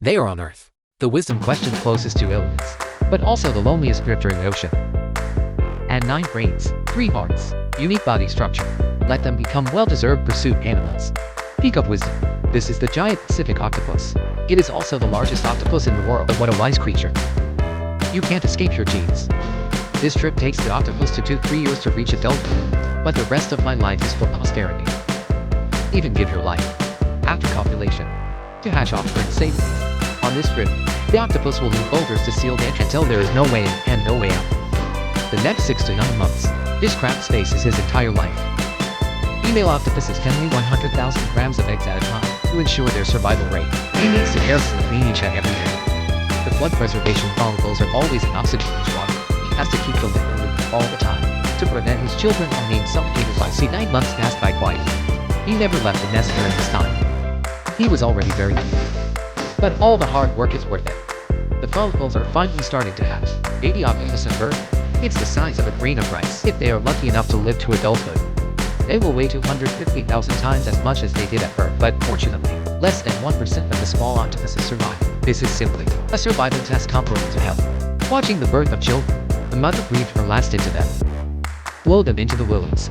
They are on Earth. The wisdom question closest to aliens, but also the loneliest drifter in the ocean. And 9 brains, 3 hearts, unique body structure. Let them become well-deserved pursuit animals. Peak of wisdom. This is the giant Pacific octopus. It is also the largest octopus in the world, but what a wise creature. You can't escape your genes. This trip takes the octopus to 2-3 years to reach adulthood, but the rest of my life is for posterity. Even give your life, after copulation, to hatch offspring safely. On this trip, the octopus will need boulders to seal the entrance until there is no way in and no way out. The next 6 to 9 months, this cramped space is his entire life. Female octopuses can lay 100,000 grams of eggs at a time to ensure their survival rate. He needs to carefully clean each and every day. The blood preservation follicles are always in oxygen-rich water. He has to keep the liquor moving all the time to prevent his children from being suffocated by sea. 9 months passed by quietly. He never left the nest during this time. He was already very young. But all the hard work is worth it. The follicles are finally starting to hatch. Baby octopus at birth. It's the size of a grain of rice. If they are lucky enough to live to adulthood, they will weigh 250,000 times as much as they did at birth. But fortunately, less than 1% of the small octopuses survive. This is simply a survival test comparable to hell. Watching the birth of children, the mother breathed her last into them, blew them into the willows,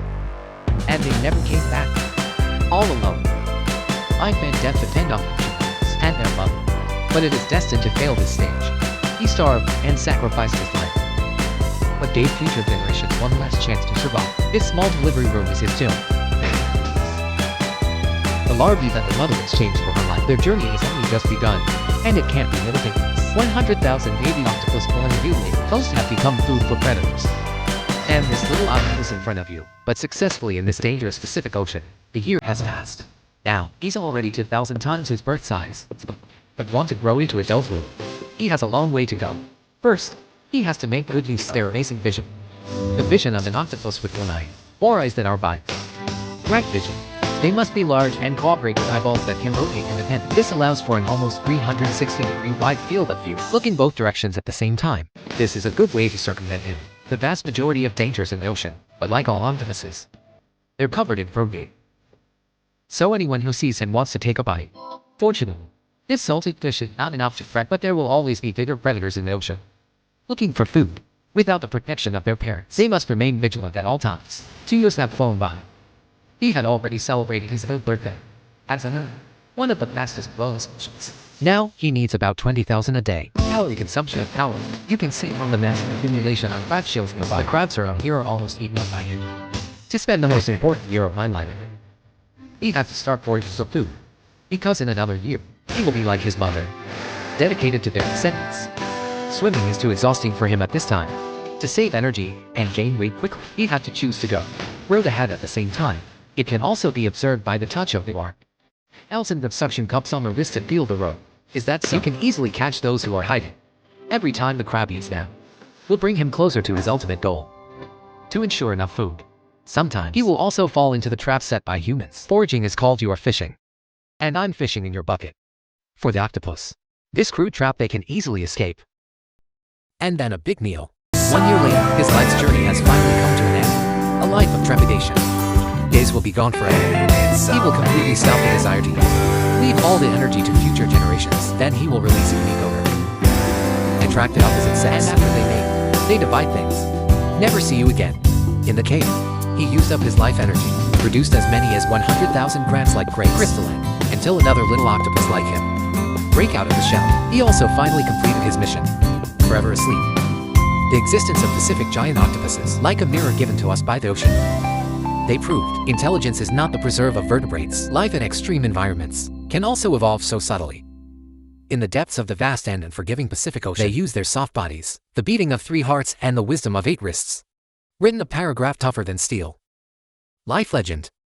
and they never came back. All alone. Life and death depend on the children and their mother, but it is destined to fail this stage. He starved and sacrificed his life, but gave future generations one last chance to survive. This small delivery room is his tomb. The larvae that the mother exchanged for her life. Their journey has only just begun, and it can't be mitigated. 100,000 baby octopus pollinate close to have become food for predators. And this little octopus in front of you, but successfully in this dangerous Pacific Ocean. A year has passed. Now, he's already 2,000 times his birth size, but wants to grow into adulthood. He has a long way to go. First, he has to make good use of their amazing vision. The vision of an octopus with one eye, more eyes than our body. Right vision. They must be large and cooperate with eyeballs that can rotate independently. This allows for an almost 360-degree wide field of view, looking both directions at the same time. This is a good way to circumvent the vast majority of dangers in the ocean, but like all octopuses, they're covered in protein. So anyone who sees him wants to take a bite. Fortunately, this salty fish is not enough to fret, but there will always be bigger predators in the ocean, looking for food. Without the protection of their parents, they must remain vigilant at all times. 2 years have flown by. He had already celebrated his 3rd birthday as one of the fastest growing species. Now, he needs about 20,000 a day. Calorie consumption of power. You can see from the massive accumulation on crab shells nearby. The crabs around here are almost eaten up by him. To spend the most important year of my life, he'd have to start foraging of food, because in another year, he will be like his mother, dedicated to their descendants. Swimming is too exhausting for him at this time. To save energy and gain weight quickly, he'd have to choose to go row the hat at the same time. It can also be observed by the touch of the arm. Elson of suction cups on the wrist to feel the rope. Is that so? You can easily catch those who are hiding. Every time the crab eats them, will bring him closer to his ultimate goal, to ensure enough food. Sometimes, he will also fall into the trap set by humans. Foraging is called you are fishing, and I'm fishing in your bucket. For the octopus, this crude trap they can easily escape. And then a big meal. 1 year later, his life's journey has finally come to an end. A life of trepidation. Days will be gone forever. He will completely stop the desire to eat. Leave all the energy to future generations. Then he will release a unique odor. Attract the opposite sex. And after they mate, they divide things. Never see you again. In the cave, he used up his life energy, produced as many as 100,000 grants like grace crystalline, until another little octopus like him break out of the shell. He also finally completed his mission. Forever asleep. The existence of Pacific giant octopuses, like a mirror given to us by the ocean. They proved intelligence is not the preserve of vertebrates. Life in extreme environments can also evolve so subtly. In the depths of the vast and unforgiving Pacific Ocean, they use their soft bodies, the beating of 3 hearts, and the wisdom of 8 wrists. Written a paragraph tougher than steel. Life legend.